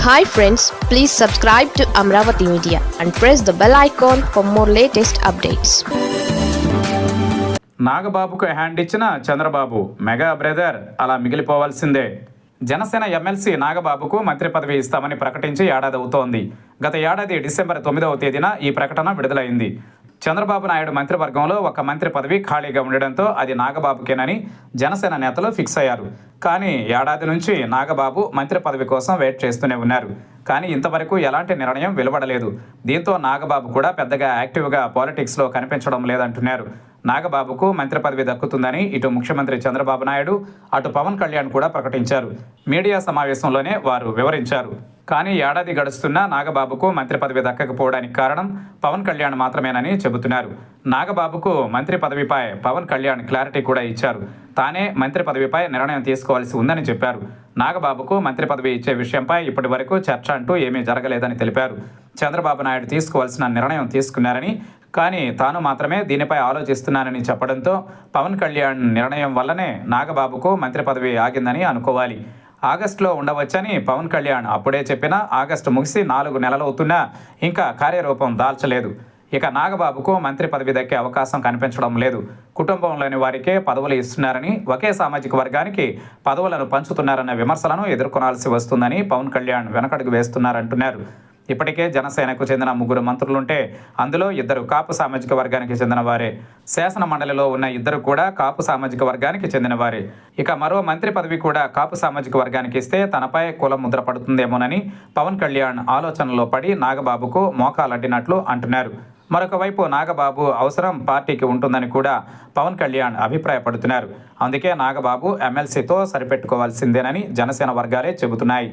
Hi friends, please subscribe to Amravati Media and press the bell icon for more latest updates. నాగబాబుకు hand ఇచ్చిన Chandrababu mega brother అలా మిగిలిపోవాల్సిందే. Janasena MLC నాగబాబుకు మంత్రి పదవి ఇస్తామని ప్రకటించి ఏడాది అవుతోంది. గత ఏడాది డిసెంబర్ 9వ తేదీన ఈ ప్రకటన విడుదలైంది. చంద్రబాబు నాయుడు మంత్రివర్గంలో ఒక మంత్రి పదవి ఖాళీగా ఉండడంతో అది నాగబాబుకేనని జనసేన నేతలు ఫిక్స్ అయ్యారు. కానీ ఏడాది నుంచి నాగబాబు మంత్రి పదవి కోసం వెయిట్ చేస్తూనే ఉన్నారు. కానీ ఇంతవరకు ఎలాంటి నిర్ణయం వెలువడలేదు. దీంతో నాగబాబు కూడా పెద్దగా యాక్టివ్గా పాలిటిక్స్లో కనిపించడం లేదంటున్నారు. నాగబాబుకు మంత్రి పదవి దక్కుతుందని ఇటు ముఖ్యమంత్రి చంద్రబాబు నాయుడు, అటు పవన్ కళ్యాణ్ కూడా ప్రకటించారు. మీడియా సమావేశంలోనే వారు వివరించారు. కానీ ఏడాది గడుస్తున్నా నాగబాబుకు మంత్రి పదవి దక్కకపోవడానికి కారణం పవన్ కళ్యాణ్ మాత్రమేనని చెబుతున్నారు. నాగబాబుకు మంత్రి పదవిపై పవన్ కళ్యాణ్ క్లారిటీ కూడా ఇచ్చారు. తానే మంత్రి పదవిపై నిర్ణయం తీసుకోవాల్సి ఉందని చెప్పారు. నాగబాబుకు మంత్రి పదవి ఇచ్చే విషయంపై ఇప్పటి వరకు చర్చ అంటూ ఏమీ జరగలేదని తెలిపారు. చంద్రబాబు నాయుడు తీసుకోవాల్సిన నిర్ణయం తీసుకున్నారని, కానీ తాను మాత్రమే దీనిపై ఆలోచిస్తున్నానని చెప్పడంతో పవన్ కళ్యాణ్ నిర్ణయం వల్లనే నాగబాబుకు మంత్రి పదవి ఆగిందని అనుకోవాలి. ఆగస్టులో ఉండవచ్చని పవన్ కళ్యాణ్ అప్పుడే చెప్పినా ఆగస్టు ముగిసి 4 నెలలవుతున్నా ఇంకా కార్యరూపం దాల్చలేదు. ఇక నాగబాబుకు మంత్రి పదవి దక్కే అవకాశం కనిపించడం లేదు. కుటుంబంలోని వారికే పదవులు ఇస్తున్నారని, ఒకే సామాజిక వర్గానికి పదవులను పంచుతున్నారన్న విమర్శలను ఎదుర్కొనాల్సి వస్తుందని పవన్ కళ్యాణ్ వెనకడుగు వేస్తున్నారంటున్నారు. ఇప్పటికే జనసేనకు చెందిన 3 మంత్రులుంటే అందులో 2 కాపు సామాజిక వర్గానికి చెందిన వారే. శాసన మండలిలో ఉన్న 2 కూడా కాపు సామాజిక వర్గానికి చెందిన వారే. ఇక మరో మంత్రి పదవి కూడా కాపు సామాజిక వర్గానికి ఇస్తే తనపై కుల ముద్ర పడుతుందేమోనని పవన్ కళ్యాణ్ ఆలోచనలో పడి నాగబాబుకు మోకాలడ్డినట్లు అంటున్నారు. మరొక వైపు నాగబాబు అవసరం పార్టీకి ఉంటుందని కూడా పవన్ కళ్యాణ్ అభిప్రాయపడుతున్నారు. అందుకే నాగబాబు ఎమ్మెల్సీతో సరిపెట్టుకోవాల్సిందేనని జనసేన వర్గాలే చెబుతున్నాయి.